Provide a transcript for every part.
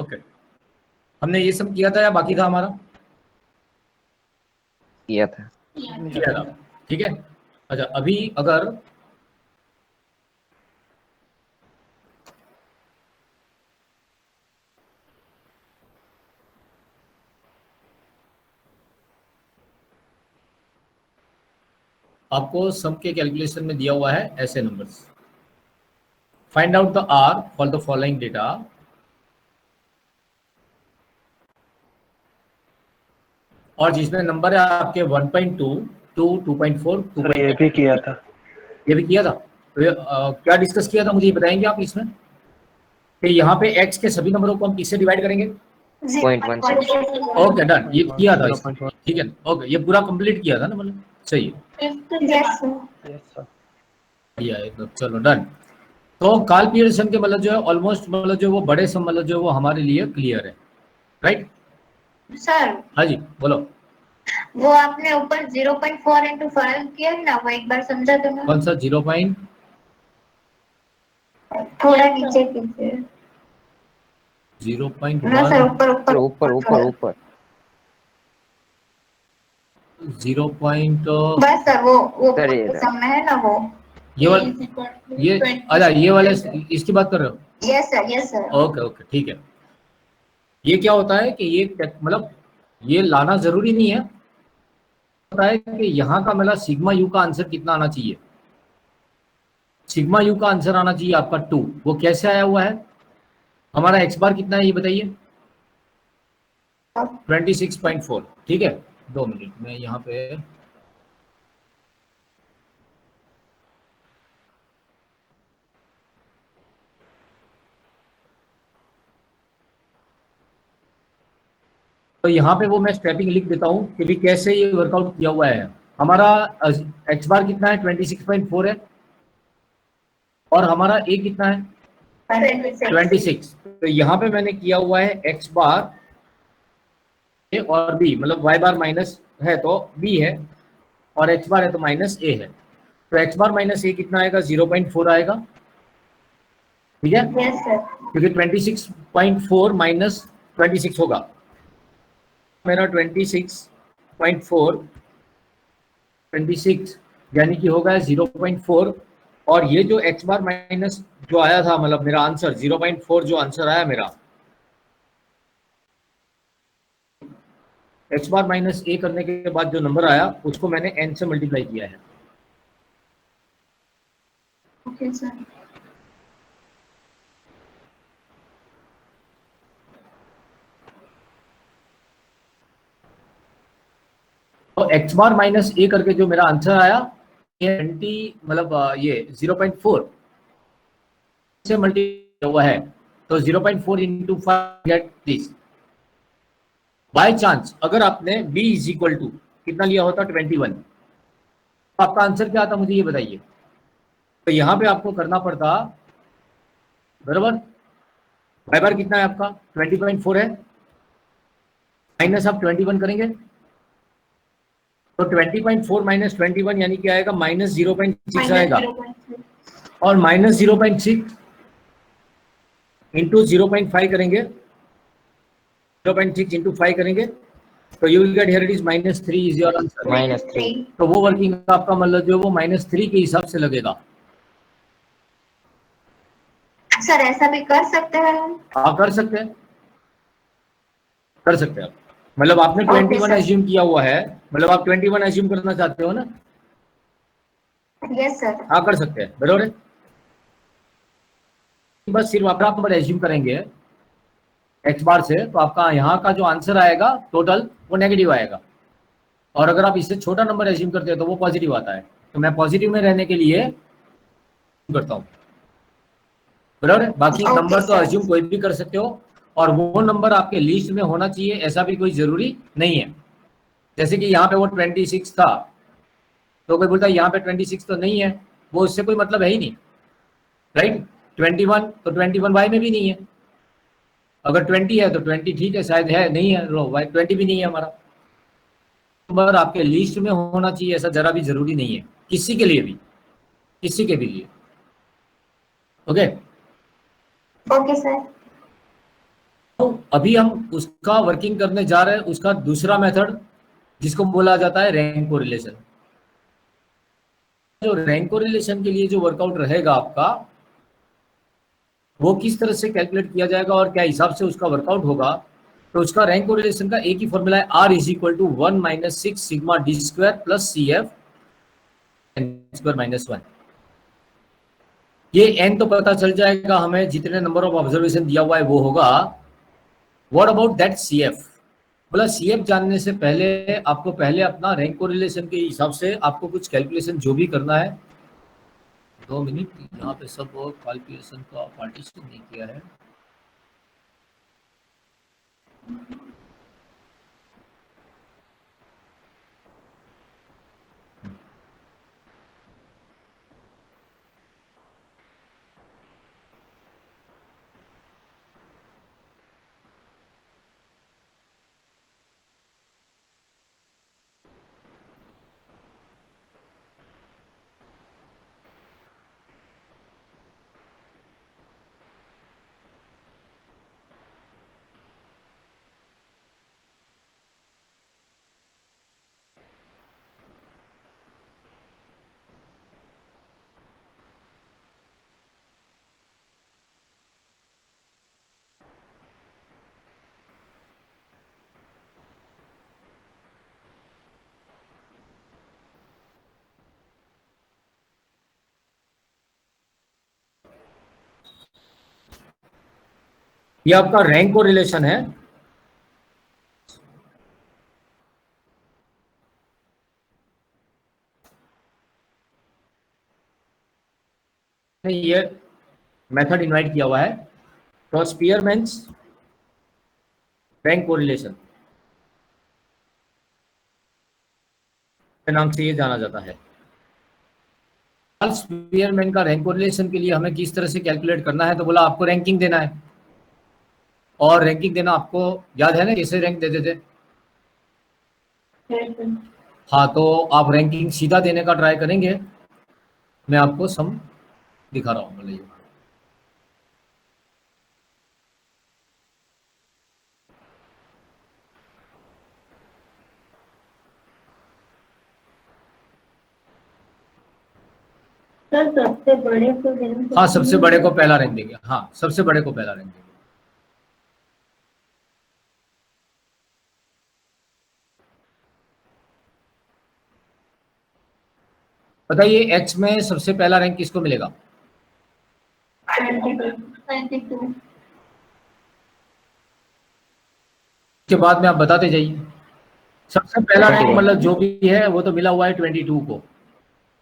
Okay, हमने ये सब किया था या बाकी था हमारा? किया था। किया था, ठीक है। अच्छा, अभी अगर आपको सम के कैलकुलेशन में दिया हुआ है ऐसे numbers, find out the R for the following data, और जिसमें नंबर है आपके 1.2, 2.4, सर ये भी किया था। ये भी किया था। तो क्या डिस्कस किया था मुझे ये बताएंगे आप इसमें, कि यहाँ पे x के सभी नंबरों को हम किससे डिवाइड करेंगे? 0.16। ओके डन, ये किया था इसमें, ठीक है। ओके, ये पूरा कंप्लीट किया था ना, मतलब सही है। Yes sir. बढ़िया है, तो चलो डन। तो कार्ल पियर्सन के मतलब जो है ऑलमोस्ट मतलब जो वो बड़े सम मतलब जो वो हमारे लिए क्लियर है, राइट? सर हाँ जी बोलो। वो आपने ऊपर 0.4 into 5 किया ना, वो एक बार समझा दो ना। कौन सा 0. थोड़ा नीचे कीजिए 0.1 ना सर, ऊपर ऊपर ऊपर ऊपर ऊपर 0. बस सर, वो सर ये सामने है ना वो। ये अच्छा ये वाले इसकी बात कर रहे हो? Yes sir. ओके ओके ठीक है। ये क्या होता है कि ये मतलब ये लाना जरूरी नहीं है, होता है कि यहाँ का मतलब सिग्मा यू का आंसर कितना आना चाहिए। सिग्मा यू का आंसर आना चाहिए आपका 2। वो कैसे आया हुआ है? हमारा एक्स बार कितना है ये बताइए? 26.4, ठीक है। 2 मिनट में यहाँ पे तो यहाँ पे वो मैं स्टेपिंग लिख देता हूँ कि भी कैसे ये वर्कआउट किया हुआ है। हमारा एक्स बार कितना है? 26.4 है, और हमारा ए कितना है? 26। तो यहाँ पे मैंने किया हुआ है एक्स बार ए और बी, मतलब वाई बार माइनस है तो बी है, और एक्स बार है तो माइनस ए है। तो एक्स बार माइनस ए कितना आएगा? 0.4 आएगा, ठीक है। Yes sir. क्योंकि 26.4 माइनस 26 होगा मेरा 26.4, 26 यानी कि होगा 0.4। और ये जो एक्स बार माइनस जो आया था मतलब मेरा आंसर 0.4 जो आंसर आया मेरा, एक्स बार माइनस ए करने के बाद जो नंबर आया उसको मैंने एन से मल्टीप्लाई किया है। Okay sir. तो एक्स बार माइनस ए करके जो मेरा आंसर आया ये 20 मतलब ये 0.4 से मल्टीप्लाई हुआ है, तो 0.4 into 5 get this. By chance अगर आपने b इज इक्वल टू कितना लिया होता? 21, तो आपका आंसर क्या आता मुझे ये बताइए। तो यहाँ पे आपको करना पड़ता बराबर, वाई बार कितना है आपका? 20.4 है, माइनस आप 21 करेंगे तो 20.4 माइनस 21 यानी क्या आएगा? माइनस 0.6 आएगा, और माइनस 0.6 इंटू 0.5 करेंगे, 0.6 इंटू 5 करेंगे तो you will get here it is -3 is your answer. -3। तो वो वर्किंग आपका मतलब जो वो -3 के हिसाब से लगेगा। सर ऐसा भी कर सकते हैं हम? हाँ कर सकते हैं, कर सकते हैं आप। मतलब आपने Okay, 21 sir. एज्यूम किया हुआ है, मतलब आप 21 एज्यूम करना चाहते हो ना? Yes sir. हाँ कर सकते हैं, बराबर है। बस सिर्फ आप नंबर एज्यूम करेंगे एक्स बार से, तो आपका यहाँ का जो आंसर आएगा टोटल वो नेगेटिव आएगा, और अगर आप इससे छोटा नंबर एज्यूम करते हैं तो वो पॉजिटिव आता है। तो मैं पॉजिटिव में रहने के लिए करता हूँ, बराबर है। बाकी Okay, नंबर तो sir. एज्यूम कोई भी कर सकते हो, और वो नंबर आपके लिस्ट में होना चाहिए ऐसा भी कोई जरूरी नहीं है। जैसे कि यहाँ पे वो 26 था, तो कोई बोलता है यहाँ पे 26 तो नहीं है, वो उससे कोई मतलब है ही नहीं, राइट। 21 तो 21 वाई में भी नहीं है, अगर 20 है तो 20 ठीक है, शायद है, नहीं है लो वाई 20 भी नहीं है हमारा। नंबर आपके लिस्ट में होना चाहिए ऐसा जरा भी जरूरी नहीं है, किसी के लिए भी, किसी के भी लिए। Okay okay sir. तो अभी हम उसका वर्किंग करने जा रहे हैं, उसका दूसरा मेथड जिसको बोला जाता है रैंक कोरिलेशन। जो रैंक कोरिलेशन के लिए जो वर्कआउट रहेगा आपका, वो किस तरह से कैलकुलेट किया जाएगा और क्या हिसाब से उसका वर्कआउट होगा, तो उसका रैंक कोरिलेशन का एक ही फॉर्मूला है, R is equal to 1 - 6 sigma D square plus CF square minus 1। ये n तो पता चल जाएगा हमें, जितने नंबर ऑफ ऑब्जर्वेशन दिया हुआ है वो होगा। What about that CF? बोला CF जानने से पहले आपको पहले अपना रैंक कोरिलेशन के हिसाब से आपको कुछ कैलकुलेशन जो भी करना है। 2 मिनट, यहाँ पे सब कैलकुलेशन का पार्टीशन नहीं किया है। ये आपका रैंक कोरिलेशन है। ये मेथड इनवाइट किया हुआ है, तो स्पीयरमैन्स रैंक कोरिलेशन के नाम से ये जाना जाता है। स्पीयरमैन का रैंक कोरिलेशन के लिए हमें किस तरह से कैलकुलेट करना है, तो बोला आपको रैंकिंग देना है, और रैंकिंग देना आपको याद है ना, कैसे रैंक देते थे? हाँ, तो आप रैंकिंग सीधा देने का ट्राई करेंगे। मैं आपको सम दिखा रहा हूँ, बोलिए। सर सबसे बड़े को देना। हाँ, सबसे बड़े को पहला रैंक देंगे। हाँ, सबसे बड़े को पहला रैंक देंगे। बताइए H में सबसे पहला रैंक किसको मिलेगा? 22। उसके बाद में आप बताते जाइए। सबसे पहला रैंक मतलब जो भी है वो तो मिला हुआ है 22 को,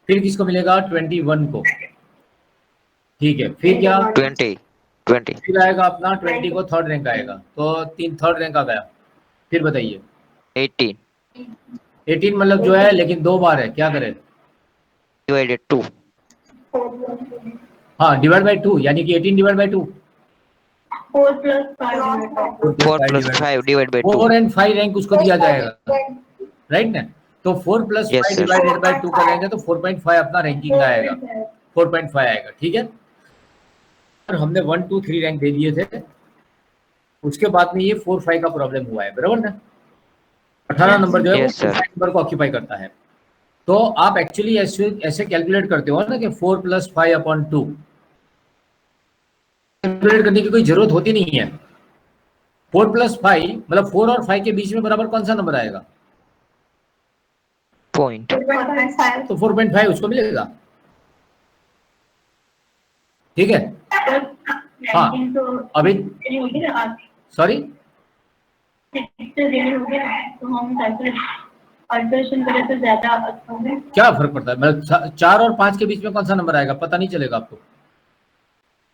फिर किसको मिलेगा? 21 को। ठीक है, फिर क्या? 20 फिर आएगा अपना 20 को थर्ड रैंक आएगा, तो 3 थर्ड रैंक आ गया। फिर बताइए 18 मतलब जो है, लेकिन 2 बार है, क्या करें? डिवाइडेड 2। हाँ, डिवाइड बाई 2, यानी कि 18 डिवाइड बाई 2। 4 + 4 + 5 divide by 2। 4 और 5 रैंक उसको दिया जाएगा, राइट ना? तो 4 + 5 डिवाइडेड बाई 2 करेंगे तो 4.5 अपना रैंकिंग आएगा, 4.5 आएगा। ठीक है, और हमने 1 2 3 रैंक दे दिए थे, उसके बाद में ये 4 5 का प्रॉब्लम हुआ है, बराबर ना? 18 नंबर जो है वो 4 नंबर को ऑक्यूपाई करता है। तो आप एक्चुअली ऐसे कैलकुलेट करते हो ना कि 4 + 5/2 कैलकुलेट करने की कोई जरूरत होती नहीं है। 4 + 5 मतलब 4 और 5 के बीच में बराबर कौन सा नंबर आएगा? पॉइंट। तो 4.5 उसको मिलेगा। ठीक है, हाँ। अभी सॉरी, क्या फर्क पड़ता है? मतलब 4 और 5 के बीच में कौन सा नंबर आएगा पता नहीं चलेगा आपको?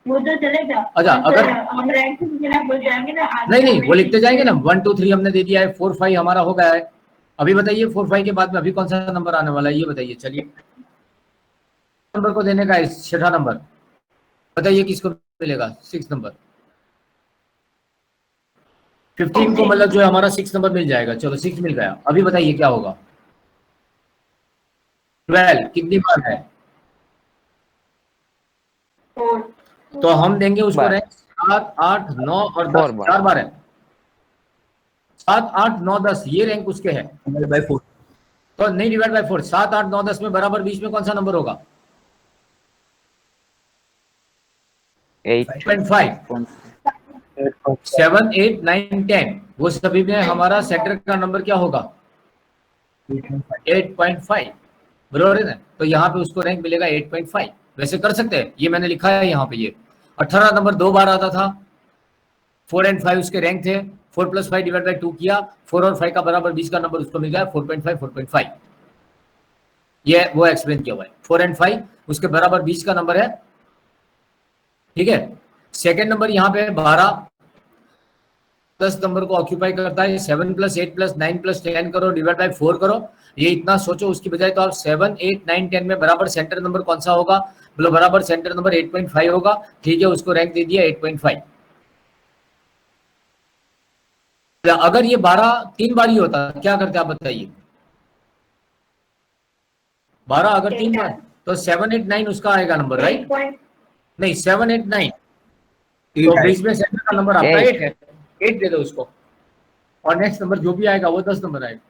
वो तो चलेगा। अच्छा, अगर हम रैंक से बिना बोल जाएंगे ना, नहीं वो लिखते जाएंगे ना। 1 2 3 हमने दे दिया है, 4 5 हमारा हो गया है। अभी बताइए 4 5 के बाद में अभी कौन सा नंबर आने वाला है, ये बताइए। चलिए, नंबर को देने का है 6ठा नंबर, बताइए किसको मिलेगा? 6 नंबर। 15 को मतलब जो है हमारा 6 नंबर मिल जाएगा। चलो 6 मिल गया। अभी बताइए क्या होगा? 12 कितनी बार है? तो हम देंगे उसको रैंक 7 8 9 और 10, 4 बार है। 7, 8, 9, 10 ये रैंक उसके है, बाय 4। तो नहीं डिवाइड बाय 4, 7, 8, 9, 10 में बराबर बीच में कौन सा नंबर होगा? 8. 8.5, 7, 8, 9, 10 वो सभी में हमारा सेंटर का नंबर क्या होगा? 8.5, बराबर है ना? तो यहाँ पे उसको रैंक मिलेगा 8.5। वैसे कर सकते हैं, ये मैंने लिखा है यहाँ पे। ये 18 नंबर 2 बार आता था, 4 और 5 उसके रैंक थे, 4 + 5 डिवाइड बाय 2 किया, 4 और 5 का बराबर 20 का नंबर उसको मिल गया 4.5, 4.5। ये वो एक्सप्लेन किया हुआ है, 4 और 5 उसके बराबर 20 का नंबर है, ठीक है। सेकेंड नंबर यहाँ पे 12 10 नंबर को ऑक्यूपाई करता है, 7 + 8 + 9 + 10 करो डिवाइड बाय 4 करो। ये इतना सोचो उसकी बजाय तो आप 7, 8, 9, 10 में बराबर सेंटर नंबर कौन सा होगा? बोलो बराबर सेंटर नंबर 8.5 होगा, ठीक है, उसको रैंक दे दिया 8.5। अगर ये 12 3 बार ही होता क्या करते आप बताइए? 12 अगर 3 बार तो 7, 8, 9 उसका आएगा नंबर, राइट? नहीं 7, 8, 9 तो बीच में सेंटर का नंबर आपका 8 है, 8 दे दो उसको, और नेक्स्ट नंबर जो भी आएगा वो 10 नंबर आएगा।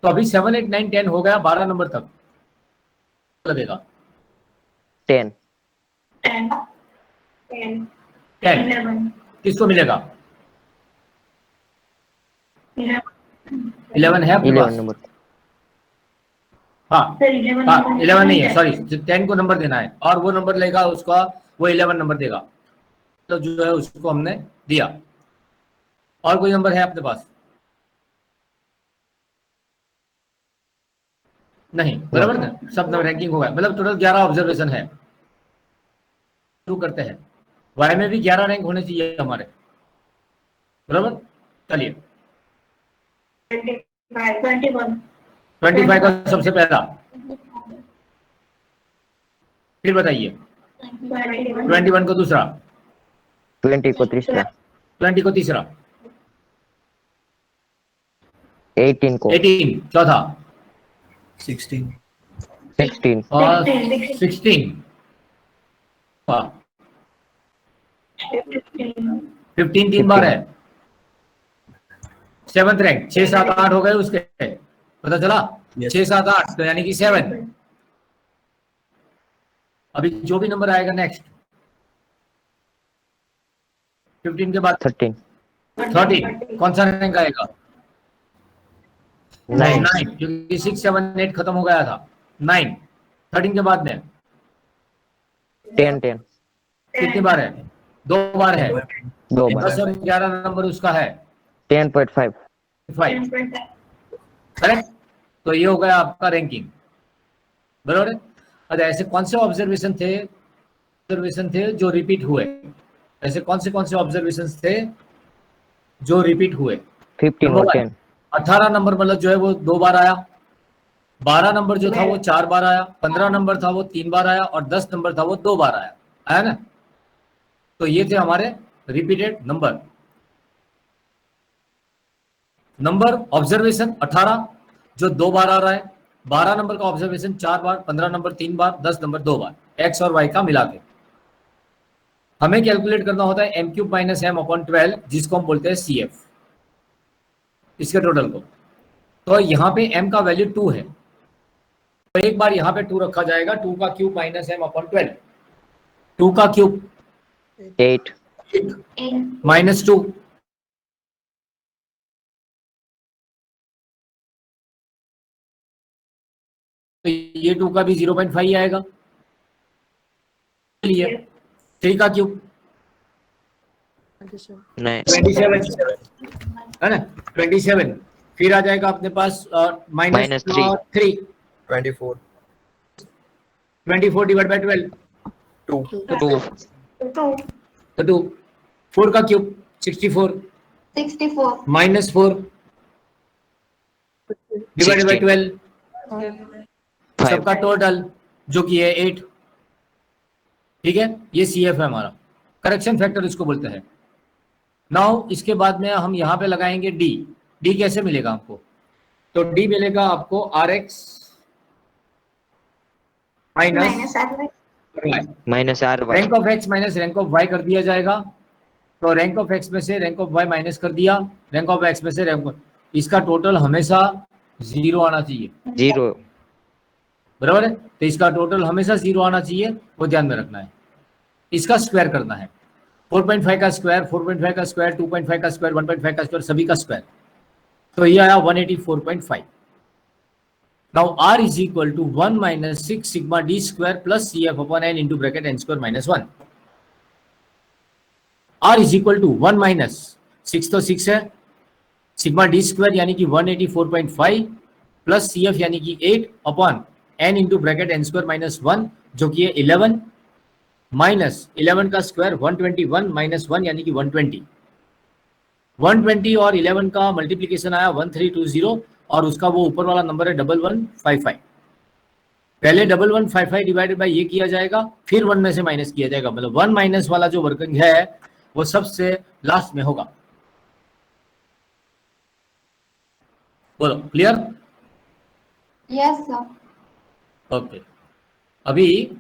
तो अभी 7, 8, 9, 10 हो गया 12 नंबर तक लगेगा 10. 10 किसको मिलेगा? 11 है आपके 11 पास? नंबर. हाँ हाँ 11 नहीं है, सॉरी 10 को नंबर देना है और वो नंबर लेगा उसका, वो 11 नंबर देगा, तो जो है उसको हमने दिया। और कोई नंबर है आपके पास? नहीं, बराबर ना, सब नंबर रैंकिंग होगा, मतलब टोटल 11 ऑब्जर्वेशन है। शुरू करते हैं, वाई में भी 11 रैंक होने चाहिए हमारे, बराबर। चलिए 25 का सबसे पहला, फिर बताइए 21 को दूसरा, 20 को तीसरा. 20 को तीसरा, 18 को. 18 चौथा, 16। 16. और 16 15 3 बार है। 7th रैंक 6, 7, 8 हो गए उसके, पता चला? 6, 7, 8 तो यानी कि 7। अभी जो भी नंबर आएगा नेक्स्ट 15 के बाद 13. 13 कौन सा रैंक आएगा? 9. 9 क्योंकि 6, 7, 8 खत्म हो गया था। 9 13 के बाद में 10. 10. कितनी बार है? 2 बार है। 2 बार. 10 और 11 नंबर उसका है 10.5. 5, करेक्ट। तो ये हो गया आपका रैंकिंग, बराबर है। अच्छा ऐसे कौन से ऑब्जर्वेशन थे जो रिपीट हुए? ऐसे कौन से ऑब्जर्वेशन थे जो रिपीट हुए? 15 और 10. 18 नंबर मतलब जो है वो 2 बार आया, 12 नंबर जो था वो 4 बार आया, 15 नंबर था वो 3 बार आया, और 10 नंबर था वो 2 बार आया ना। तो ये थे हमारे रिपीटेड नंबर ऑब्जर्वेशन 18 जो 2 बार आ रहा है, 12 नंबर का ऑब्जर्वेशन 4 बार, 15 नंबर 3 बार, 10 नंबर 2 बार, एक्स और वाई का मिला के। हमें कैलकुलेट करना होता है m³ - m/12 जिसको हम बोलते हैं CF, इसके टोटल को। तो यहाँ पे m का वैल्यू 2 है, तो एक बार यहाँ पे 2 रखा जाएगा, 2 का क्यूब - m/12, 2 का क्यूब 8. -2, तो ये 2 का भी 0.5 ही आएगा। लिए 3 का क्यूब 9. 27 है ना, 27, फिर आ जाएगा अपने पास -3. -3, 24। 24 डिवाइड बाय 12 2। 2. तो 2, 4 का क्यूब 64 -4 डिवाइड बाय 12 सबका 5. टोटल जो कि है 8, ठीक है। ये CF है हमारा, करेक्शन फैक्टर इसको बोलते हैं। नाउ इसके बाद में हम यहाँ पे लगाएंगे डी कैसे मिलेगा आपको? तो डी मिलेगा आपको RX minus -RY. Rank of X minus rank of Y कर दिया जाएगा, तो रैंक ऑफ एक्स में से रैंक ऑफ वाई माइनस कर दिया, रैंक ऑफ एक्स में से रैंक, इसका टोटल हमेशा 0 आना चाहिए, 0 बराबर है। तो इसका टोटल हमेशा 0 आना चाहिए, वो ध्यान में रखना है। इसका स्क्वायर करना है, 4.5 का स्क्वायर, 4.5 का स्क्वायर, 2.5 का स्क्वायर, 1.5 का स्क्वायर, सभी का स्क्वायर। तो ये आया 184.5। Now r is equal to 1 minus 6 sigma D square plus C F upon N into bracket N square minus 1। r is equal to 1 minus 6 तो 6 है, सिग्मा डी स्क्वायर यानी कि 184.5 प्लस सी एफ यानी कि 8 upon N into bracket N square minus 1 जो कि है 11 minus 11 का स्क्वायर 121 माइनस 1 यानी कि 120। 120 और 11 का मल्टीप्लीकेशन आया 1320 और उसका वो ऊपर वाला नंबर है 1155। पहले 1155 डिवाइडेड बाय ये किया जाएगा, फिर 1 में से माइनस किया जाएगा, मतलब 1 माइनस वाला जो वर्किंग है वो सबसे लास्ट में होगा। बोलो क्लियर? Yes sir. ओके, अभी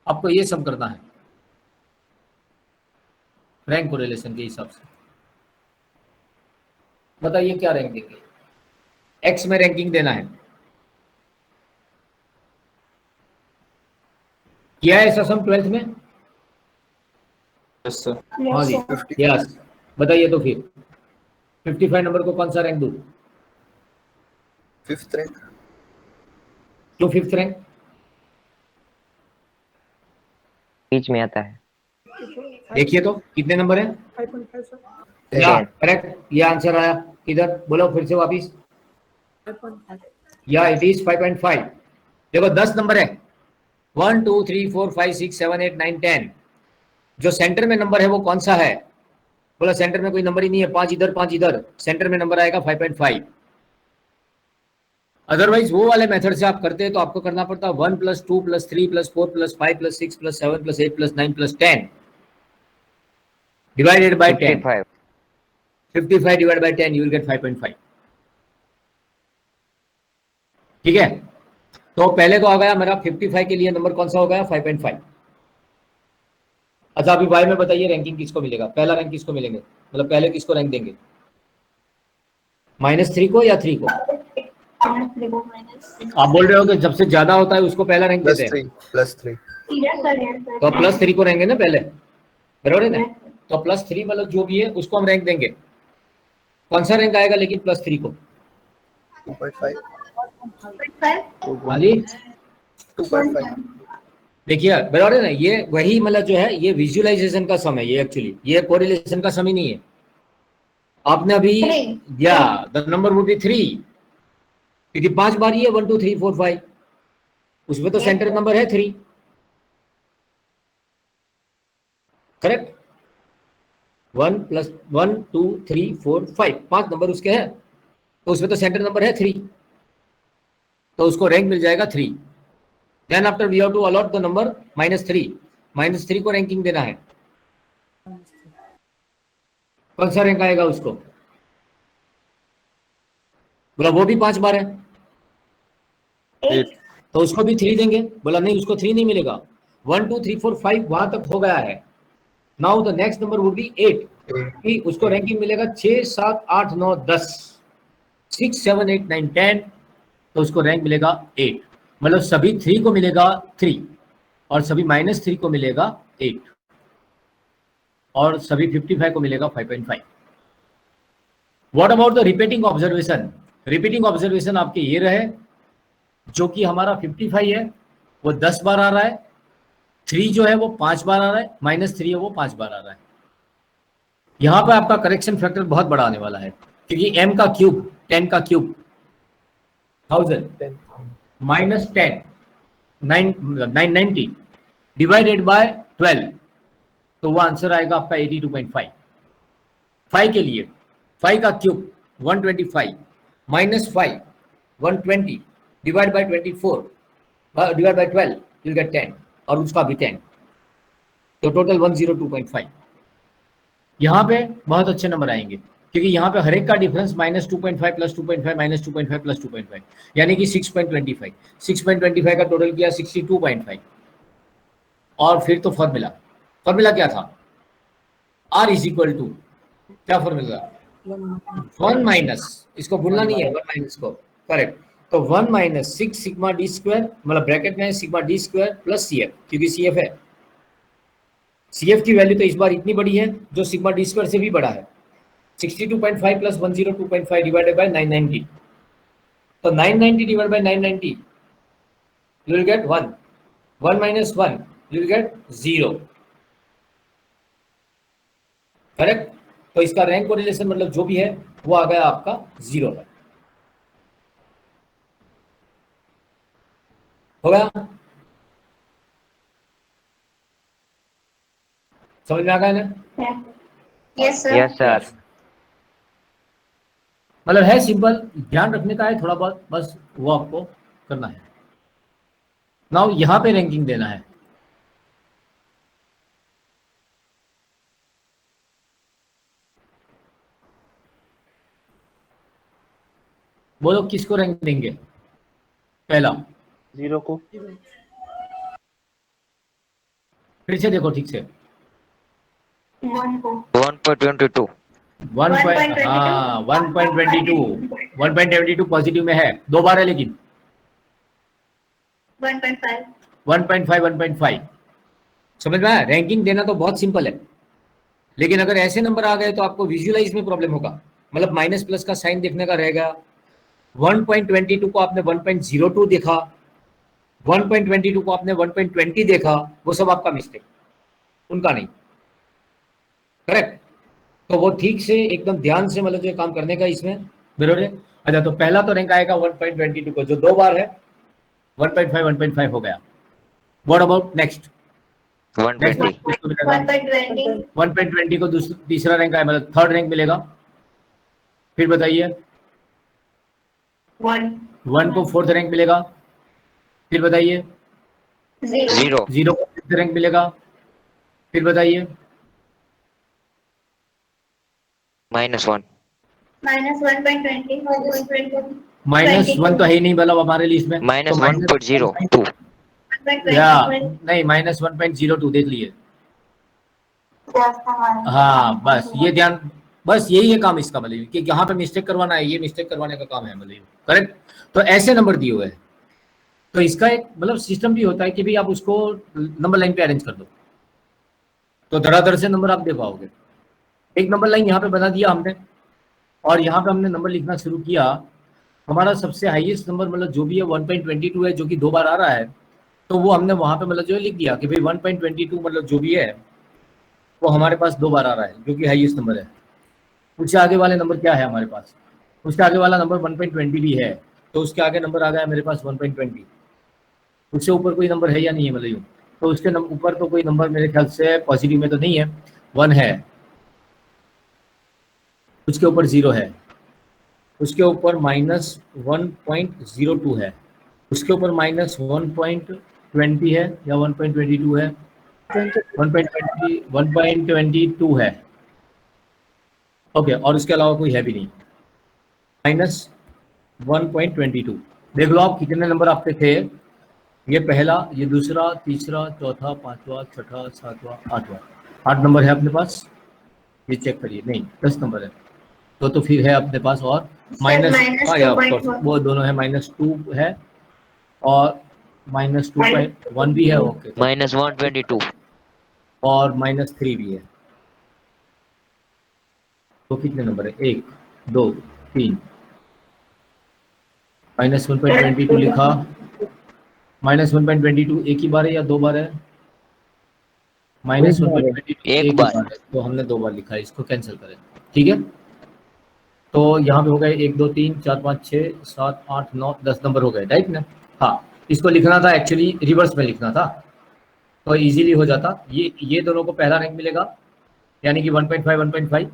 आपको ये सब करना है रैंक कोरिलेशन के हिसाब से। बताइए क्या रैंक देंगे? एक्स में रैंकिंग देना है, किया है ऐसा सम 12th में? Yes sir. हाँ जी, 50 यस। बताइए तो फिर 55 नंबर को कौन सा रैंक दूं? 5th rank. क्यों 5th रैंक? बीच में आता है। देखिए तो कितने नंबर है? 5.5 सर। या करेक्ट, ये आंसर आया। किधर बोलो फिर से वापिस? 5.5 या इट इज 5.5। देखो 10 नंबर है, 1 2 3 4 5 6 7 8 9 10। जो सेंटर में नंबर है वो कौन सा है? बोला सेंटर में कोई नंबर ही नहीं है, 5 इधर 5 इधर, सेंटर में नंबर आएगा 5.5। अदरवाइज वो वाले मेथड से आप करते हैं तो आपको करना पड़ता 1 plus 2 plus 3 plus 4 plus 5 plus 6 plus 7 plus 8 plus 9 plus 10 divided by 10। 55 55 divide by 10 you will gate 5.5। ठीक है, तो पहले तो आ गया मेरा 55 के लिए नंबर कौन सा हो गया? 5.5। अच्छा अभी वाई में बताइए रैंकिंग किसको मिलेगा? पहला रैंक किसको मिलेंगे, मतलब पहले किसको रैंक देंगे? -3 को या 3 को? आप बोल रहे हो कि जब से ज्यादा होता है उसको पहला रैंक देते हैं, +3 तो +3 को रहेंगे ना पहले, बराबर है ना? तो +3 मतलब जो भी है उसको हम रैंक देंगे। कौन सा रैंक आएगा लेकिन +3 को? 2.5 हाँ जी, 2.5 देखिए बराबर है ना, ये वही मतलब जो है ये विजुअलाइजेशन का सम है, ये एक्चुअली ये कोरिलेशन का सम ही नहीं है। आपने अभी या द नंबर वुड बी 3 क्योंकि 5 बार ही है 1 2 3 4 5, उसमें तो सेंटर नंबर है 3, करेक्ट? 1 प्लस 1 2 3 4 5, 5 नंबर उसके हैं, तो उसमें तो सेंटर नंबर है 3, तो उसको रैंक मिल जाएगा 3। Then after we have to allot the number -3, -3 को रैंकिंग देना है। कौन सा रैंक आएगा उसको? बोला वो भी 5 बार है, 8 तो उसको भी 3 देंगे। बोला नहीं उसको 3 नहीं मिलेगा, 1 2 3 4 5 वहां तक हो गया है। Now the next number would be 8 कि उसको रैंकिंग मिलेगा 6 7 8 9 10, 6 7 8 9 10, तो उसको रैंक मिलेगा 8। मतलब सभी 3 को मिलेगा 3 और सभी -3 को मिलेगा 8 और सभी 55 को मिलेगा 5.5। What about the repeating observation? Repeating observation आपके ये रहे, जो कि हमारा 55 है वो 10 बार आ रहा है, 3 जो है वो 5 बार आ रहा है, -3 है वो 5 बार आ रहा है। यहां पर आपका करेक्शन फैक्टर बहुत बड़ा आने वाला है क्योंकि m का क्यूब 10 का क्यूब 1000 -10 990 डिवाइडेड बाय 12, तो वो आंसर आएगा आपका 82.5। 5 के लिए 5 का cube 125 -5 120 divide by 24 divide by 12 you get 10 और उसका भी 10, तो टोटल 102.5। यहाँ पे बहुत अच्छे नंबर आएंगे क्योंकि यहाँ पे हर एक का डिफरेंस -2.5 प्लस 2.5 -2.5 प्लस 2.5 यानी कि 6.25 6.25 का टोटल किया 62.5 और फिर तो फॉर्मूला क्या था R इज इक्वल टू क्या फॉर्मूला 1 माइनस इसको भूलना नहीं है 1 माइनस को करेक्ट तो 1 माइनस 6 सिग्मा डी स्क्वायर मतलब ब्रैकेट में sigma D square plus CF क्योंकि CF है CF की वैल्यू तो इस बार इतनी बड़ी है जो सिग्मा डी स्क्वायर से भी बड़ा है 62.5 प्लस 102.5 डिवाइडेड बाय 990 तो 990 divided by 990 you will get 1 1 minus 1 you will get 0 correct तो इसका रैंक कोरिलेशन मतलब जो भी है वो आ गया आपका 0 है हो गया समझ में आ गया ना यस सर यस सर। मतलब है सिंपल ध्यान रखने का है थोड़ा बहुत बस वो आपको करना है नाउ यहां पे रैंकिंग देना है बोलो किसको रैंक देंगे पहला 0 को फिर से देखो ठीक से 1 को 1.22 1.22 पॉजिटिव में है 2 बार है लेकिन 1.5 1.5 समझ में आया रैंकिंग देना तो बहुत सिंपल है लेकिन अगर ऐसे नंबर आ गए तो आपको विजुअलाइज में प्रॉब्लम होगा मतलब माइनस प्लस का साइन देखने का रहेगा 1.22 को आपने 1.02 देखा 1.22 को आपने 1.20 देखा वो सब आपका मिस्टेक उनका नहीं करेक्ट तो वो ठीक से एकदम ध्यान से मतलब जो काम करने का इसमें बरोबर है अच्छा तो पहला तो रैंक आएगा 1.22 को जो 2 बार है 1.5 हो गया व्हाट अबाउट नेक्स्ट 120 1.20 को तीसरा रैंक आया मतलब थर्ड रैंक मिलेगा फिर बताइए 1 को फोर्थ रैंक मिलेगा फिर बताइए 0 0 को फिफ्थ रैंक मिलेगा फिर बताइए -1 -1 तो है ही नहीं मतलब हमारे लिस्ट में -1.02 या नहीं -1.02 देख लिए हाँ बस ये ध्यान बस यही है काम इसका मतलब कि यहाँ पे मिस्टेक करवाना है ये मिस्टेक करवाने का काम है मतलब करेक्ट तो ऐसे नंबर दिए हुए हैं तो इसका एक मतलब सिस्टम भी होता है कि भाई आप उसको नंबर लाइन पे अरेंज कर दो तो धड़ाधड़ से नंबर आप दे पाओगे एक नंबर लाइन यहाँ पे बना दिया हमने और यहाँ पे हमने नंबर लिखना शुरू किया हमारा सबसे हाईएस्ट नंबर मतलब जो भी है 1.22 है जो कि 2 बार आ रहा है तो वो हमने वहाँ पे मतलब जो है लिख दिया कि भाई 1.22 मतलब जो भी है वो हमारे पास 2 बार आ रहा है जो कि हाईएस्ट नंबर है उससे आगे वाले नंबर क्या है हमारे पास उसके आगे वाला नंबर 1.20 भी है तो उसके आगे नंबर आ गया मेरे पास 1.20 उससे ऊपर कोई नंबर है या नहीं है मतलब यूँ तो उसके ऊपर तो कोई नंबर मेरे ख्याल से पॉजिटिव में तो नहीं है 1 है उसके ऊपर 0 है उसके ऊपर -1.02 है उसके ऊपर -1.20 है या 1.22 है 1.22 है ओके और उसके अलावा कोई है भी नहीं -1.22 देख लो आप कितने नंबर आपके थे ये पहला ये दूसरा तीसरा चौथा पांचवा छठा सातवां आठवां 8 नंबर है अपने पास ये चेक करिए नहीं 10 नंबर है तो फिर है अपने पास और माइनस वो दोनों है -2 है और -2.1 भी है ओके -122 और -3 भी है तो कितने नंबर है 1 2 3 -1.22 लिखा -1.22 एक ही बार है या 2 बार है -1.22 एक बार है तो हमने 2 बार लिखा है इसको कैंसिल करें ठीक है तो यहाँ पे हो गए 1 2 3 4 5 6 7 8 9 10 नंबर हो गए राइट ना हाँ इसको लिखना था एक्चुअली रिवर्स में लिखना था तो इजीली हो जाता ये दोनों को पहला रैंक मिलेगा यानी कि 1.5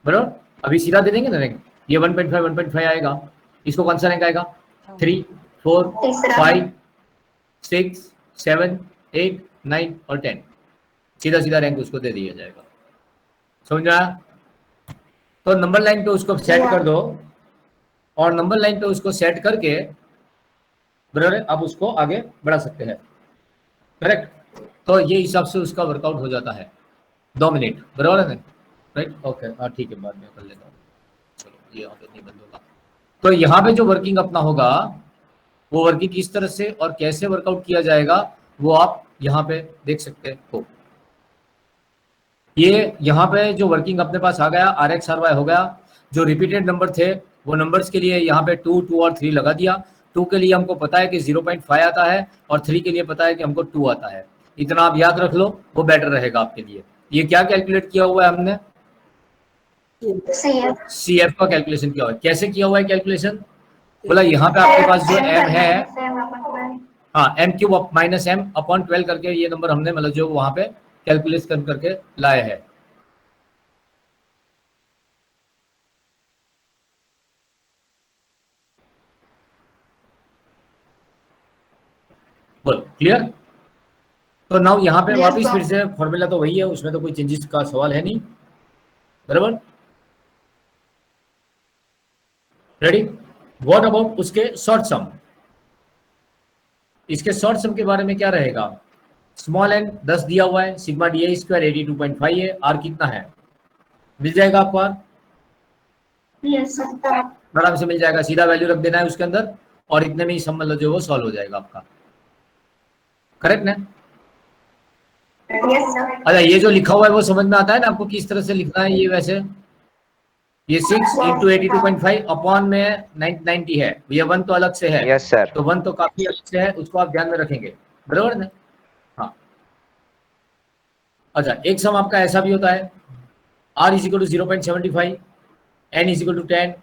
बराबर अभी सीधा दे देंगे ना रैंक ये 1.5 आएगा इसको कौन सा रैंक आएगा 3 4 5 6 7 8 9 और 10 सीधा रैंक उसको दे दिया जाएगा समझ रहा तो नंबर लाइन पे उसको सेट कर दो और नंबर लाइन पे उसको सेट करके बराबर है, आप उसको आगे बढ़ा सकते हैं। करेक्ट। तो ये हिसाब से उसका वर्कआउट हो जाता है 2 मिनट, बराबर है ना? राइट, ओके, हाँ ठीक है, बाद में कर लेता हूँ। चलो ये यहाँ पे नहीं बंद होगा। तो यहाँ पे जो वर्किंग अपना होगा वो वर्किंग किस तरह से और कैसे वर्कआउट किया जाएगा वो आप यहाँ पे देख सकते हो। ये यहाँ पे जो वर्किंग अपने पास आ गया RX RY हो गया। जो रिपीटेड नंबर थे वो नंबर्स के लिए यहाँ पे 2, 2 और 3 लगा दिया। 2 के लिए हमको पता है कि 0.5 आता है और 3 के लिए पता है कि हमको 2 आता है। इतना आप याद रख लो, वो बेटर रहेगा आपके लिए। ये क्या कैलकुलेट किया हुआ है हमने? CF का कैलकुलेशन किया हुआ है। कैसे किया हुआ है कैलकुलेशन? बोला यहाँ पे आपके पास जो m है, हाँ m³ माइनस m अपॉन 12 करके ये नंबर हमने मतलब जो वहां पे कैलकुलेट करके लाए हैं। बोल क्लियर? तो नाउ यहाँ पे वापस फिर से फॉर्मूला तो वही है, उसमें तो कोई चेंजेस का सवाल है नहीं, बराबर? रेडी? व्हाट अबाउट उसके शॉर्ट सम? इसके शॉर्ट सम के बारे में क्या रहेगा? स्मॉल n 10 दिया हुआ है, सिग्मा DI स्क्वायर 82.5 है, R कितना है? मिल जाएगा आपको R? आराम से मिल जाएगा, सीधा वैल्यू रख देना है उसके अंदर और इतने में ही सम मतलब जो वो सॉल्व हो जाएगा आपका। करेक्ट ना? अच्छा, ये जो लिखा हुआ है वो समझ में आता है ना आपको किस तरह से लिखना है? ये वैसे ये 6 × 82.5 अपॉन में 90 है, ये 1 तो अलग से है। Yes sir. तो 1 तो काफी अलग से है, उसको आप ध्यान में रखेंगे, बराबर ना? हाँ। अच्छा, एक सम आपका ऐसा भी होता है, R = 0.75, N = 10.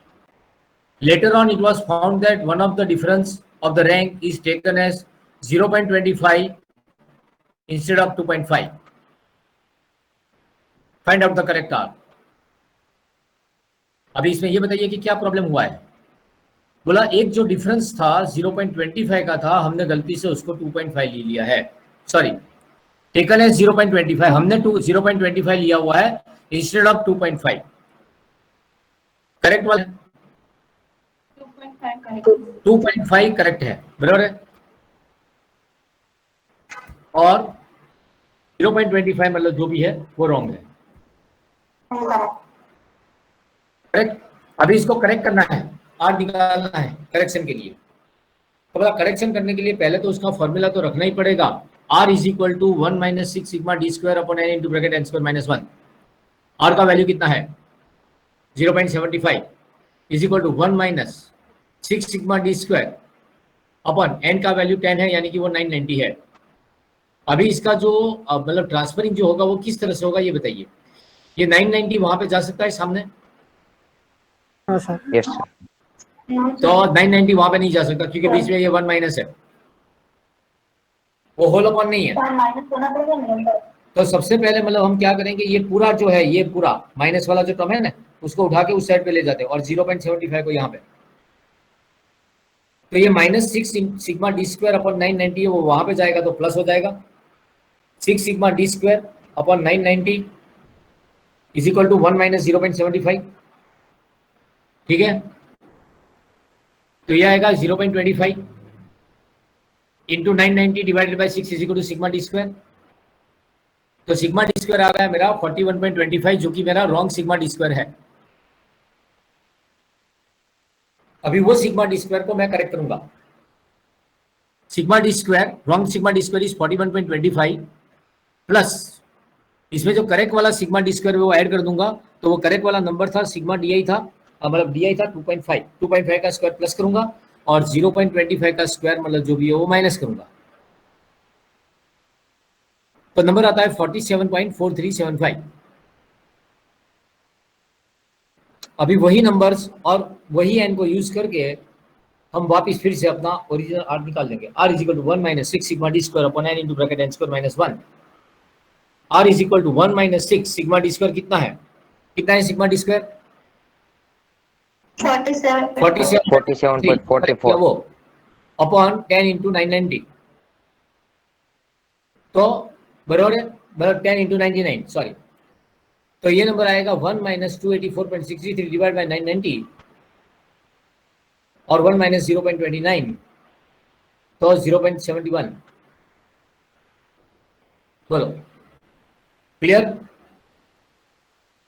Later on it was found that one of the difference of the rank is taken as 0.25 instead of 2.5. Find out the correct R. अभी इसमें ये बताइए कि क्या प्रॉब्लम हुआ है? बोला एक जो डिफरेंस था 0.25 का था, हमने गलती से उसको 2.5 ले लिया है। सॉरी, टेकन है 0.25, हमने 0.25 लिया हुआ है इंस्टेड ऑफ 2.5। करेक्ट वाला 2.5 करेक्ट है, बराबर है? और 0.25 मतलब जो भी है वो रॉन्ग है। करेक्ट। अभी इसको करेक्ट करना है, R निकालना है करेक्शन के लिए। तो बोला करेक्शन करने के लिए पहले तो उसका फॉर्मूला तो रखना ही पड़ेगा। R = 1 - 6 sigma d² upon n into bracket n² - 1। R का वैल्यू कितना है? 0.75 = 1 - 6 सिग्मा d² अपॉन n का वैल्यू 10 है, यानी कि वो 990 है। अभी इसका जो मतलब ट्रांसफरिंग जो होगा वो किस तरह से होगा ये बताइए। ये 990 वहां पे जा सकता है सामने? हाँ सर। Yes sir. तो 990 वहां पे नहीं जा सकता क्योंकि बीच में ये 1 माइनस है, वो होल अपॉन नहीं है। तो सबसे पहले मतलब हम क्या करेंगे, ये पूरा जो है ये पूरा माइनस वाला जो टर्म है ना उसको उठा के उस साइड पे ले जाते हैं और 0.75 को यहाँ पे, तो ये -6 सिग्मा d² अपॉन 990 है, वो वहां पे जाएगा तो प्लस हो जाएगा। 6 सिग्मा d² अपॉन 990 = 1 - 0.75। ठीक है, तो यह आएगा 0.25 into 990 divided by 6 = sigma d²। तो सिग्मा d² आ गया मेरा 41.25, जो कि मेरा रॉन्ग सिग्मा d² है। अभी वो सिग्मा d² को मैं करेक्ट करूंगा। Sigma d², wrong sigma d² is 41.25 plus इसमें जो करेक्ट वाला सिग्मा d² वो ऐड कर दूंगा, तो वो करेक्ट वाला नंबर था सिग्मा di था, मतलब di था 2.5 का स्क्वायर प्लस करूंगा और 0.25 का स्क्वायर मतलब जो भी है वो माइनस करूंगा, तो नंबर आता है 47.4375। अभी वही नंबर्स और वही n को यूज करके हम वापस फिर से अपना ओरिजिनल R निकाल लेंगे। R = 1 - 6 sigma d² upon n into bracket n² - 1। R = 1 - 6 sigma d² कितना है? कितना है सिग्मा d²? 47.44 वो अपॉन 10 इंटू 990, तो बराबर है, मतलब 10 इंटू 99 सॉरी, तो ये नंबर आएगा 1 माइनस 284.63 डिवाइड बाई 990 और 1 माइनस 0.29 तो 0.71। बोलो clear?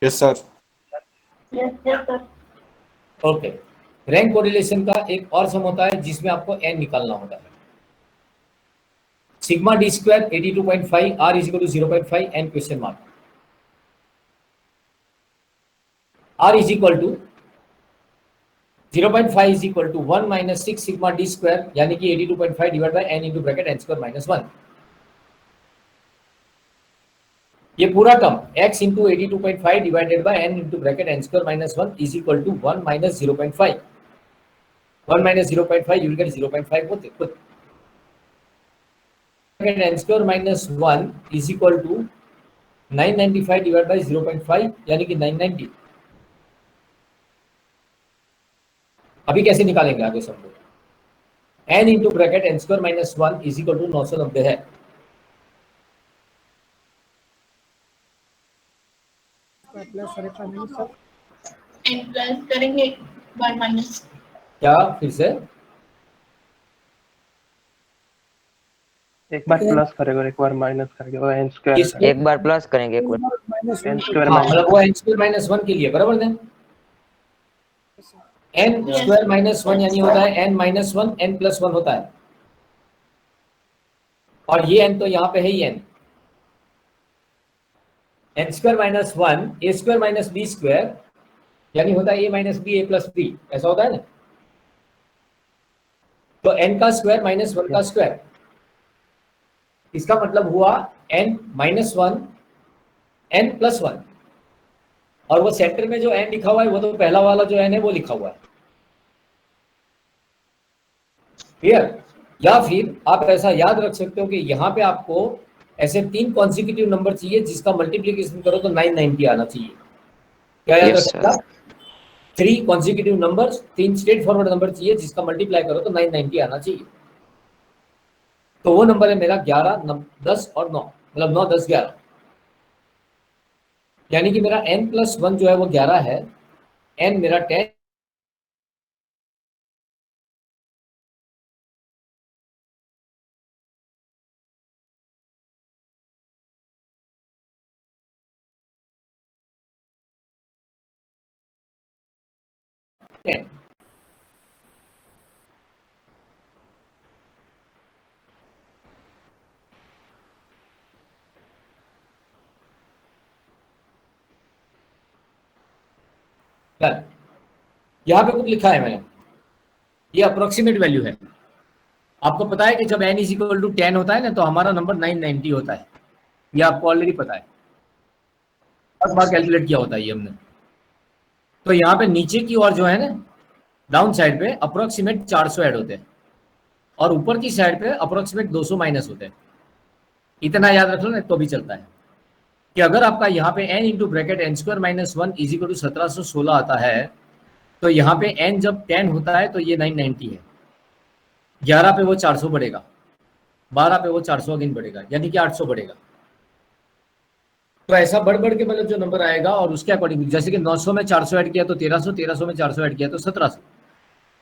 Yes sir. Yes, yes, sir. Okay. Rank correlation का एक और सम होता है जिसमें आपको n निकालना होता है। Sigma D square 82.5 r is equal to 0.5 n question mark. r is equal to 0.5 is equal to 1 minus 6 sigma D square यानी कि 82.5 divide by n into bracket n square minus 1। ये पूरा term x into 82.5 divided by n into bracket n square minus 1 is equal to 1 minus 0.5। 1 minus 0.5 you will get 0.5 होते खुद। n square minus 1 is equal to 995 divide by 0.5 यानी कि 990। अभी कैसे निकालेंगे आगे समझो। n into bracket n square minus 1 is equal to 990 है। प्लस और एक माइनस सर। And plus करेंगे एक बार माइनस। क्या फिर से? एक बार प्लस करेगा और एक बार माइनस करेगा, वो n स्क्वायर किस- एक बार प्लस करेंगे, एक बार माइनस n स्क्वायर हाँ, माइनस मतलब वो n स्क्वायर माइनस 1 के लिए बराबर है। n स्क्वायर माइनस 1 यानी होता है n माइनस 1 n प्लस 1 होता है और ये n तो यहाँ पे है ही n। n square minus 1 a square minus b square यानी होता है a minus b a plus b, ऐसा होता है ना। तो n का स्क्वायर माइनस 1 का स्क्वायर, इसका मतलब हुआ n माइनस 1 n प्लस 1 और वो सेंटर में जो n लिखा हुआ है वो तो पहला वाला जो n है वो लिखा हुआ है। क्लियर? या फिर आप ऐसा याद रख सकते हो कि यहाँ पे आपको ऐसे 3 कॉन्सिक्यूटिव नंबर चाहिए जिसका मल्टीप्लीकेशन करो तो 990 आना चाहिए। क्या याद Yes, रखना? 3 consecutive numbers, 3 straight forward number चाहिए जिसका मल्टीप्लाई करो तो 990 आना चाहिए। तो वो नंबर है मेरा 11, 10 और 9, मतलब 9, 10, 11 यानी कि मेरा n प्लस 1 जो है वो 11 है, n मेरा 10 10। यहाँ पे कुछ लिखा है मैंने, ये अप्रोक्सीमेट वैल्यू है। आपको पता है कि जब n इज इक्वल टू 10 होता है ना तो हमारा नंबर 990 होता है, ये आपको ऑलरेडी पता है, बहुत बार कैलकुलेट किया होता है ये हमने। तो यहाँ पे नीचे की ओर जो है ना डाउन साइड पे अप्रोक्सीमेट 400 ऐड होते हैं और ऊपर की साइड पे अप्रोक्सीमेट 200 माइनस होते हैं। इतना याद रख लो ना तो भी चलता है कि अगर आपका यहाँ पे n into bracket n square minus 1 is equal to 1716 आता है तो यहाँ पे n जब 10 होता है तो ये 990 है। 11 पे वो 400 बढ़ेगा, 12 पे वो 400 अगेन बढ़ेगा यानी कि 800 बढ़ेगा। तो ऐसा बढ़ बढ़ के मतलब जो नंबर आएगा और उसके अकॉर्डिंग जैसे कि 900 में 400 ऐड किया तो 1300, 1300 में 400 ऐड किया तो 1700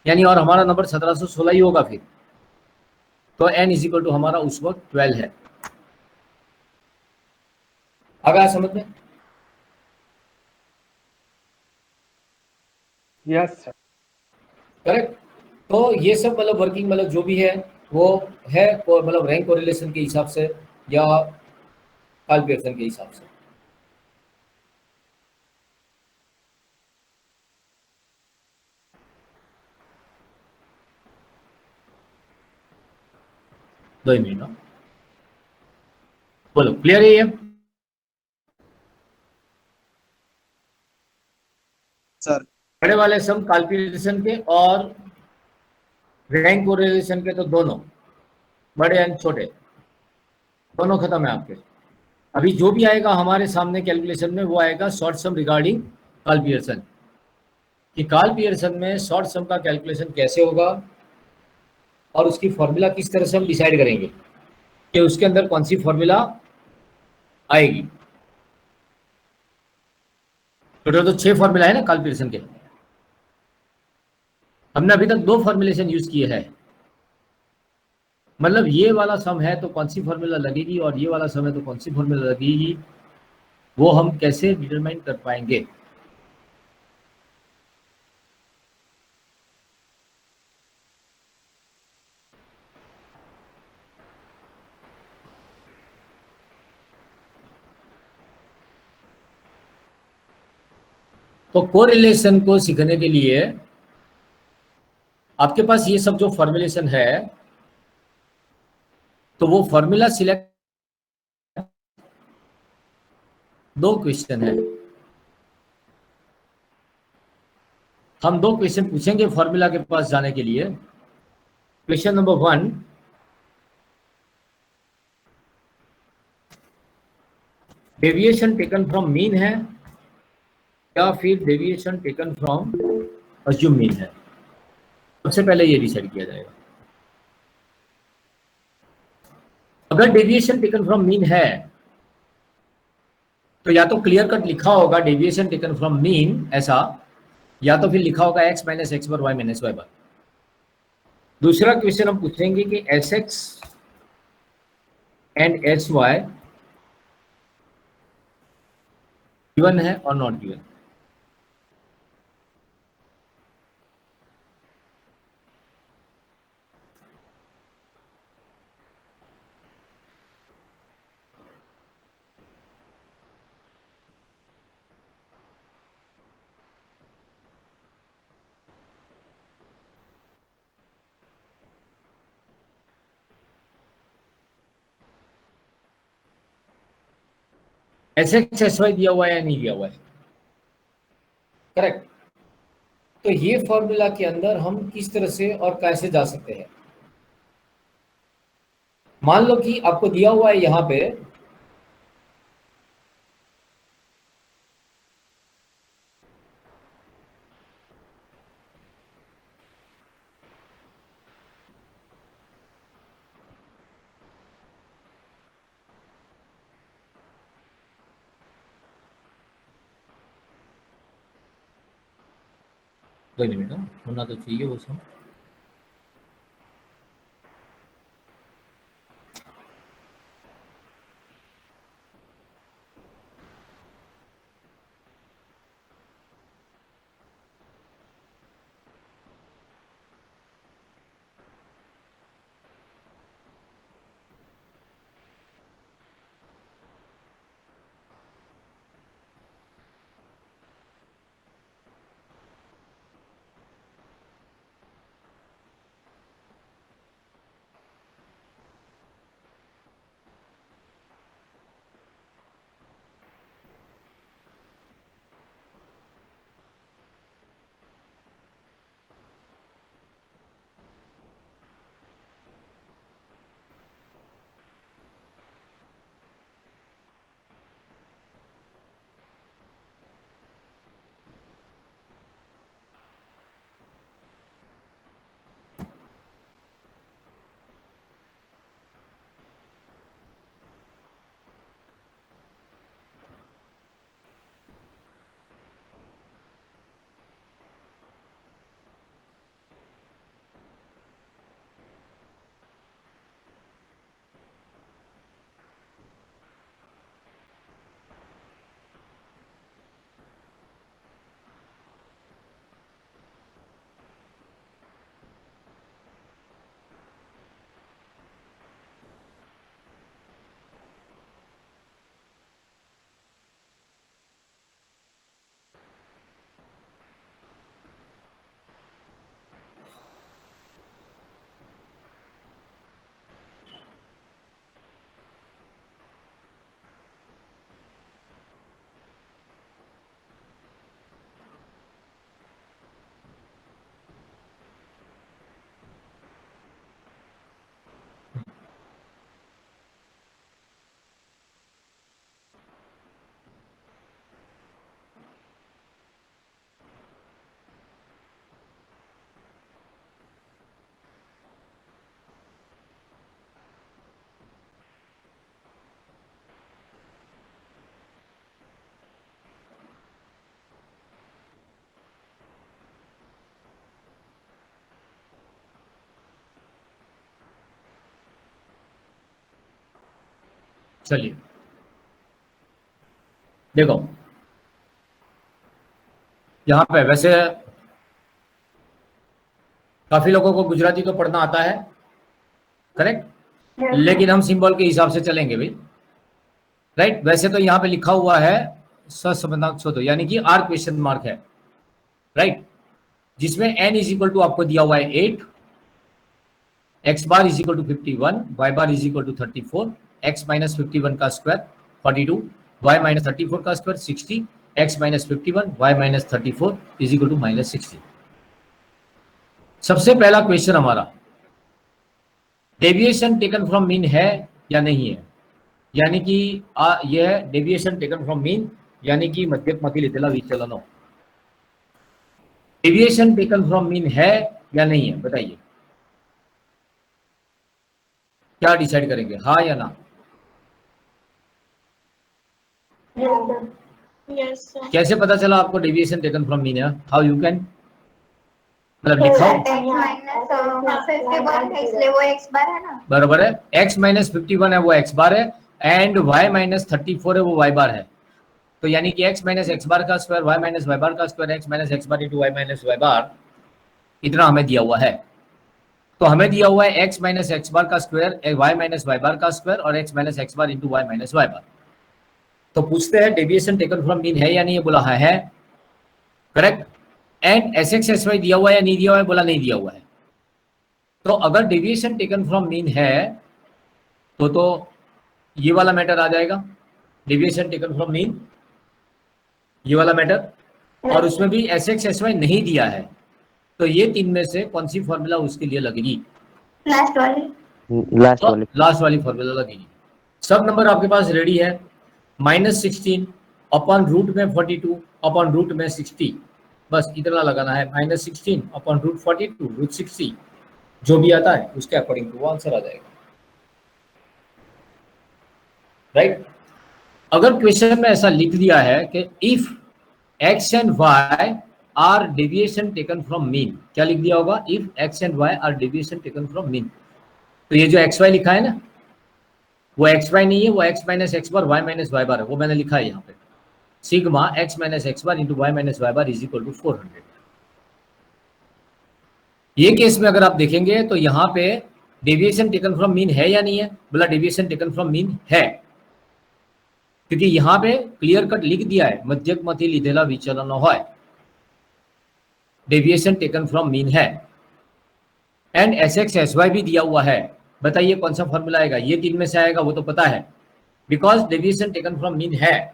यानी और हमारा नंबर 1716 ही होगा फिर। तो n इज इक्वल टू हमारा उस वक्त 12 है। आ गया समझ में? Yes sir. करेक्ट। तो ये सब मतलब वर्किंग मतलब जो भी है वो है मतलब रैंक कोरिलेशन के हिसाब से या कार्ल पियर्सन के हिसाब से। दो ही मिनट, बोलो क्लियर है ये? सर बड़े वाले सम कार्ल पियर्सन के और रैंक कोरिलेशन के तो दोनों बड़े एंड छोटे दोनों खत्म है आपके। अभी जो भी आएगा हमारे सामने कैलकुलेशन में वो आएगा शॉर्ट सम रिगार्डिंग कार्ल पियर्सन, कि कार्ल पियर्सन में शॉर्ट सम का कैलकुलेशन कैसे होगा और उसकी फॉर्मूला किस तरह से हम डिसाइड करेंगे कि उसके अंदर कौन सी फॉर्मूला आएगी। टोटल तो 6 फॉर्मूला है ना कार्ल पीयरसन के। हमने अभी तक 2 फॉर्मुलेशन यूज किए हैं। मतलब ये वाला सम है तो कौन सी फॉर्मूला लगेगी और ये वाला सम है तो कौन सी फॉर्मूला लगेगी, वो हम कैसे डिटरमाइन कर पाएंगे। तो कोरिलेशन को सीखने के लिए आपके पास ये सब जो फॉर्मुलेशन है, तो वो फॉर्मूला सिलेक्ट, 2 क्वेश्चन है। हम 2 क्वेश्चन पूछेंगे फॉर्मूला के पास जाने के लिए। Question number 1, deviation taken from mean है या फिर deviation taken from assume mean है। सबसे पहले ये डिसाइड किया जाएगा। अगर डेविएशन टेकन फ्रॉम मीन है तो या तो क्लियर कट लिखा होगा डेविएशन टेकन फ्रॉम मीन ऐसा, या तो फिर लिखा होगा x minus X bar Y minus Y bar. दूसरा क्वेश्चन हम पूछेंगे कि S X and S Y given है और not given. S X S Y दिया हुआ है या नहीं दिया हुआ है, करेक्ट। तो ये फॉर्मूला के अंदर हम किस तरह से और कैसे जा सकते हैं। मान लो कि आपको दिया हुआ है यहां पे कोई नहीं बेटा, होना तो चाहिए वो सब। चलिए देखो, यहाँ पे वैसे काफी लोगों को गुजराती तो पढ़ना आता है, करेक्ट, लेकिन हम सिंबल के हिसाब से चलेंगे भाई, राइट। वैसे तो यहाँ पे लिखा हुआ है ससंबंधक शोधो, यानी कि आर क्वेश्चन मार्क है, राइट, जिसमें n इज इक्वल टू आपको दिया हुआ है 8, x bar is equal to 51, y bar is equal to 34, x minus 51 का स्क्वायर 42, y माइनस 34 का square 60, x minus 51, y minus 34 is equal to minus 60। सबसे पहला क्वेश्चन हमारा, डेविएशन टेकन फ्रॉम मीन है या नहीं है, यानी कि यह डेविएशन टेकन फ्रॉम मीन यानी कि मध्यक लिहिलेला विचलन, डेविएशन टेकन फ्रॉम मीन है या नहीं है, बताइए क्या डिसाइड करेंगे, हाँ या ना? Yes, sir. कैसे पता चला आपको डेविएशन टेकन फ्रॉम मीन है? हाउ यू कैन, मतलब लिखा इसलिए वो x बार है ना, बराबर है, x माइनस 51 है वो x बार है, एंड y माइनस 34 है वो y बार है। तो यानी कि x माइनस x बार का स्क्वायर y माइनस y बार का square x minus x bar into y minus y बार, इतना हमें दिया हुआ है। तो हमें दिया हुआ है x माइनस x बार का स्क्वायर y माइनस y बार का स्क्वायर और x minus x bar into y minus y बार। तो पूछते हैं डेविएशन टेकन फ्रॉम मीन है या नहीं है, बोला है, करेक्ट। एंड sx sy दिया हुआ है या नहीं दिया हुआ है, बोला नहीं दिया हुआ है। तो अगर डेविएशन टेकन फ्रॉम मीन है तो ये वाला मैटर आ जाएगा, डेविएशन टेकन फ्रॉम मीन, ये वाला मैटर, और उसमें भी sx sy नहीं दिया है, तो ये तीन में से कौन सी फॉर्मूला उसके लिए लगेगी? लास्ट वाली। लास्ट वाली फॉर्मूला लगेगी। सब नंबर आपके पास रेडी है, -16 अपॉन रूट में 42 अपॉन रूट में 60, बस इतना लगाना है, -16 अपॉन रूट 42 रूट 60, जो भी आता है उसके अकॉर्डिंग टू वो आंसर आ जाएगा, राइट। अगर क्वेश्चन में ऐसा लिख दिया है कि if x and y are deviation taken from mean, क्या लिख दिया होगा? If x and y are deviation taken from mean. तो ये जो xy लिखा है ना, वो xy नहीं है, वो x minus x bar y minus y bar है, वो मैंने लिखा है यहाँ पे, sigma x minus x bar into y minus y bar is equal to 400। ये केस में अगर आप देखेंगे तो यहाँ पे डेविएशन टेकन फ्रॉम मीन है या नहीं है, बोला डेविएशन टेकन फ्रॉम मीन है, क्योंकि यहाँ पे क्लियर कट लिख दिया है मध्यकમાંથી લીધેલા વિચલનો હોય, डेविएशन टेकन फ्रॉम मीन है, एंड sx sy भी दिया हुआ है। बताइए कौन सा फॉर्मूला आएगा? ये तीन में से आएगा, वो तो पता है, because deviation taken from mean है,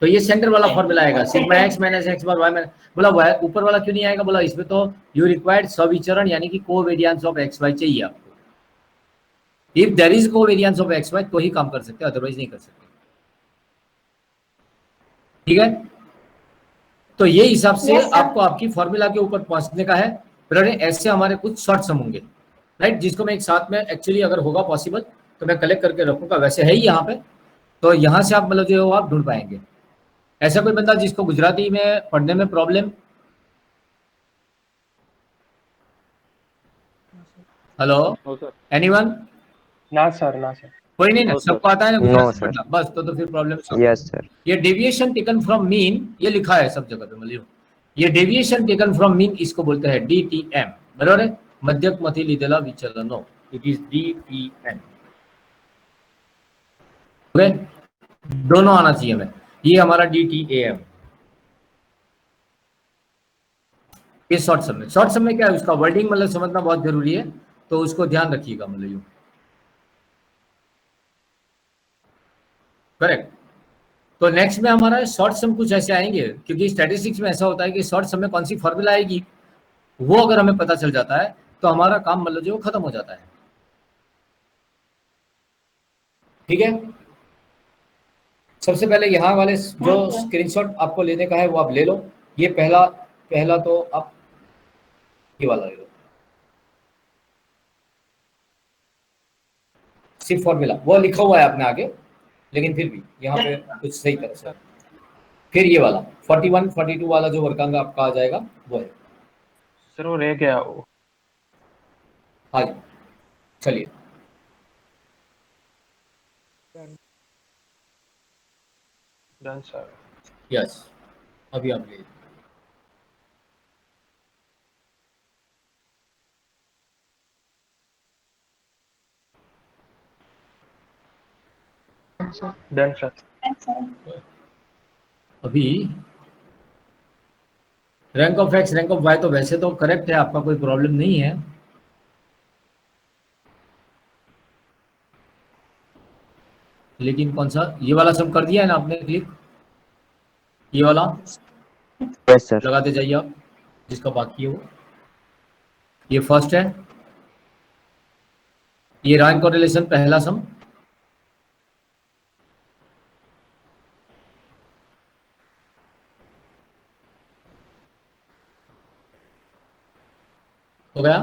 तो ये सेंटर वाला फॉर्मूला आएगा, sigma x minus x bar y minus, बोला ऊपर वाला क्यों नहीं आएगा? बोला इसमें तो यू रिक्वायर्ड सविचरण यानी कि कोवेरिएंस ऑफ xy चाहिए आपको, if there is covariance of xy तो ही काम कर सकते हैं, अदरवाइज नहीं कर सकते, ठीक है। तो ये हिसाब से आपको आपकी फॉर्मूला के ऊपर पहुंचने का है। फिर ऐसे हमारे कुछ शॉर्ट सम होंगे, राइट, जिसको मैं एक साथ में एक्चुअली अगर होगा पॉसिबल तो मैं कलेक्ट करके रखूंगा, वैसे है ही यहाँ पे, तो यहाँ से आप मतलब जो आप ढूंढ पाएंगे। ऐसा कोई बंदा जिसको गुजराती में पढ़ने में प्रॉब्लम? Hello, anyone? ना सर कोई नहीं ना, सबको आता है ना No, गुजराती sir. पढ़ना, बस तो फिर प्रॉब्लम Yes, sir. ये डेविएशन टेकन फ्रॉम मीन, ये लिखा है सब जगह पे, मतलब ये डेविएशन टेकन फ्रॉम मीन इसको बोलते हैं DTM, बराबर है, मध्यकમાંથી લીધેલા વિચલનો, इट इज DTM, ओके, दोनों आना चाहिए हमें, ये हमारा DTAM। ये शॉर्ट सम में क्या है, उसका वर्डिंग मतलब समझना बहुत जरूरी है, तो उसको ध्यान रखिएगा, मतलब यूं, करेक्ट। तो नेक्स्ट में हमारा शॉर्ट सम कुछ ऐसे आएंगे, क्योंकि स्टैटिस्टिक्स में ऐसा होता है कि शॉर्ट सम में कौन सी फॉर्मूला आएगी वो अगर हमें पता चल जाता है तो हमारा काम मतलब जो खत्म हो जाता है, ठीक है। सबसे पहले यहाँ वाले जो स्क्रीनशॉट आपको लेने का है वो आप ले लो, ये पहला तो आप ये वाला ले लो, सिर्फ फॉर्मूला वो लिखा हुआ है अपने आगे, लेकिन फिर भी यहाँ पे कुछ सही तरह से, फिर ये वाला 41 42 वाला जो वर्गांक आपका आ जाएगा वो है सर, वो रह गया वो। हाँ जी, चलिए डन सर। यस, अभी आप ले डन सर। अभी rank of X rank of Y तो वैसे तो करेक्ट है, आपका कोई प्रॉब्लम नहीं है। लेकिन कौन सा, ये वाला सम कर दिया है ना आपने क्लिक, ये वाला यस सर। लगाते जाइए आप, जिसका बाकी है वो। ये फर्स्ट है, ये रैंक और रिलेशन पहला सम। हो गया।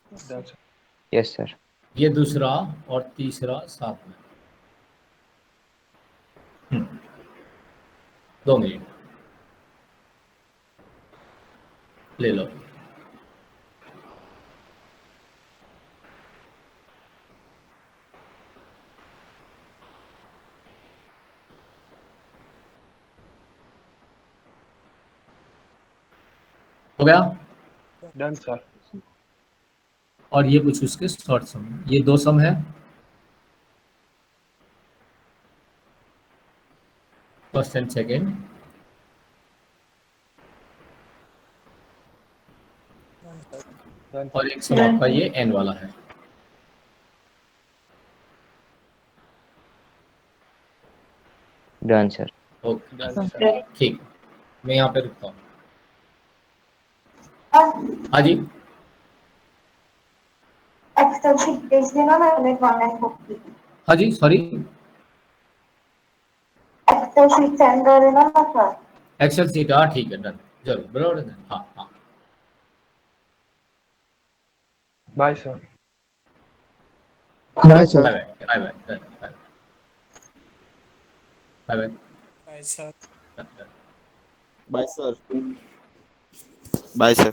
Done sir. Yes sir. ये दूसरा और तीसरा साथ में। 2 मिनट ले लो। हो गया। Done sir. और ये कुछ उसके शॉर्ट सम, ये 2 सम है, फर्स्ट एंड सेकेंड। डन और एक सम आपका ये एन वाला है। Done sir. Okay done sir. ठीक, मैं यहाँ पे रुकता हूँ। हाँ जी, एक्सेल शीट भेज देना, मैं ऑनलाइन बुक की। हाँ जी, सॉरी, एक्सेल शीट सेंड कर देना ना सर। एक्सेल सीट, हाँ ठीक है, डन, जरूर, बराबर है, हाँ हाँ। Bye sir. Bye, sir. Bye bye bye bye bye bye. Bye, sir. Bye, sir.